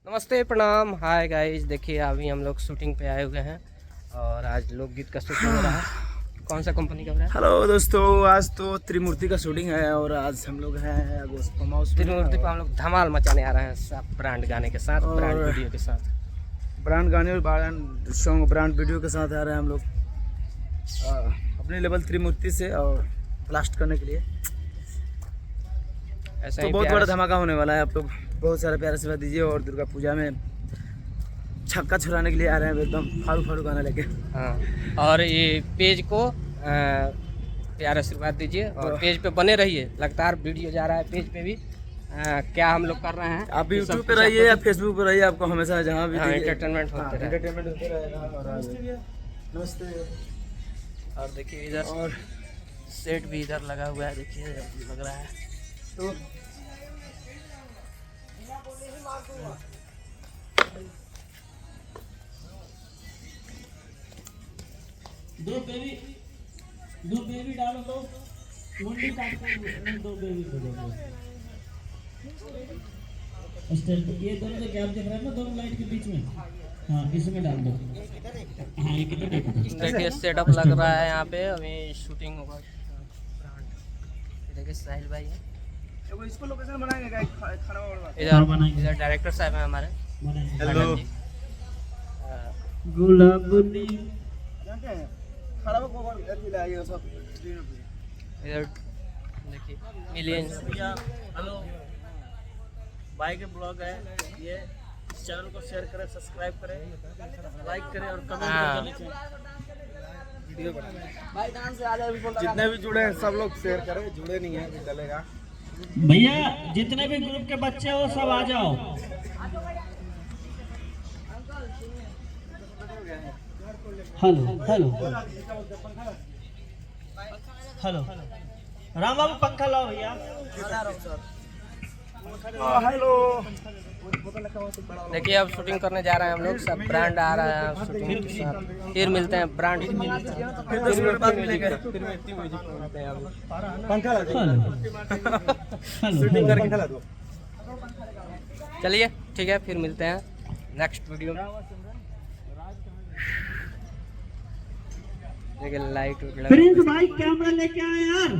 नमस्ते, प्रणाम, hi guys. देखिए अभी हम लोग शूटिंग पे आए हुए हैं और आज लोकगीत का शूटिंग हो रहा है। कौन सा कंपनी का हो रहा है? हेलो दोस्तों, आज तो त्रिमूर्ति का शूटिंग है और आज हम लोग हैं त्रिमूर्ति पे हम लोग धमाल मचाने आ रहे हैं सब ब्रांड गाने के साथ, ब्रांड वीडियो के साथ। ब्रांड गाने और ब्रांड सॉन्ग ब्रांड वीडियो के साथ आ रहे हैं हम लोग अपने लेवल त्रिमूर्ति से और ब्लास्ट करने के लिए। ऐसा तो ही बहुत प्यार बड़ा से- धमाका होने वाला है। आप लोग बहुत सारा प्यार आशीर्वाद दीजिए और दुर्गा पूजा में छक्का छुड़ाने के लिए आ रहे हैं एकदम फाड़ू फाड़ू गाना लेके। हाँ, और ये पेज को प्यार आशीर्वाद दीजिए और पेज पे बने रहिए। लगातार वीडियो जा रहा है पेज पे भी। क्या हम लोग कर रहे हैं, आप यूट्यूब पे रहिए या फेसबुक पे रहिए, आपको हमेशा जहाँ भी एंटरटेनमेंट होते रहे। एंटरटेनमेंट होते रहेगा। और नमस्ते। और देखिए इधर और सेट भी इधर लगा हुआ है, देखिए लग रहा है। तो दो बेबी डालो तो मुंडी काट कर दो बेबी दे दो। स्टेट ये दोनों जो गैप दिख रहा है ना दोनों लाइट के बीच में, हाँ इसमें डाल दो। हाँ ये कितना देखो देखिए सेटअप लग रहा है यहाँ पे, अभी शूटिंग होगा। देखिए साहिल भाई है इसको लोकेशन बनाएंगे खाना वाला। इधर डायरेक्टर साहब हैं हमारे। हेलो। गुलाबनी खाना को अथी लाएगा सब। इधर देखिए मिलियन। हेलो भाई के ब्लॉग है ये, चैनल को शेयर करें, सब्सक्राइब करें, लाइक करें और कमेंट करें। भाई डांस से आ जाए, जितने भी जुड़े हैं सब लोग शेयर करें, जुड़े नहीं है भी चलेगा। भैया जितने भी ग्रुप के बच्चे हो सब आ जाओ। हेलो हेलो हेलो राम बाबू पंखा लाओ भैया। हेलो। देखिए अब शूटिंग करने जा रहे हैं हम लोग, सब ब्रांड आ रहा है शूटिंग के साथ। फिर मिलते हैं ब्रांड फिर 10 मिनट बाद मिलेंगे। पंखा ला दो। शूटिंग करके खिला दो। चलिए ठीक है, फिर मिलते हैं नेक्स्ट वीडियो में। देखिए लाइट प्रिंस भाई कैमरा लेके आए यार।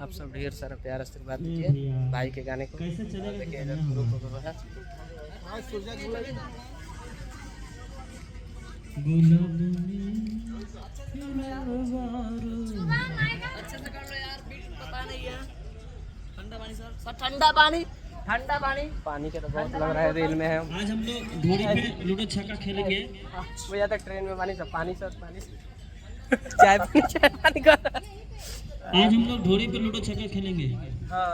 आप सब ढेर सारा प्यार आशीर्वाद दीजिए भाई के गाने को। कैसे चलेगा? देखिए इधर ग्रुप वगैरह है। ठंडा पानी के तो बहुत लग रहा है, रेल में है। आज हम लोग घोड़ी पे लूडो छक्का खेलेंगे। वो जाता ट्रेन में पानी सब पानी चाय पानी कर रहा है। आज हम लोग घोड़ी पे लूडो छक्का खेलेंगे। हाँ।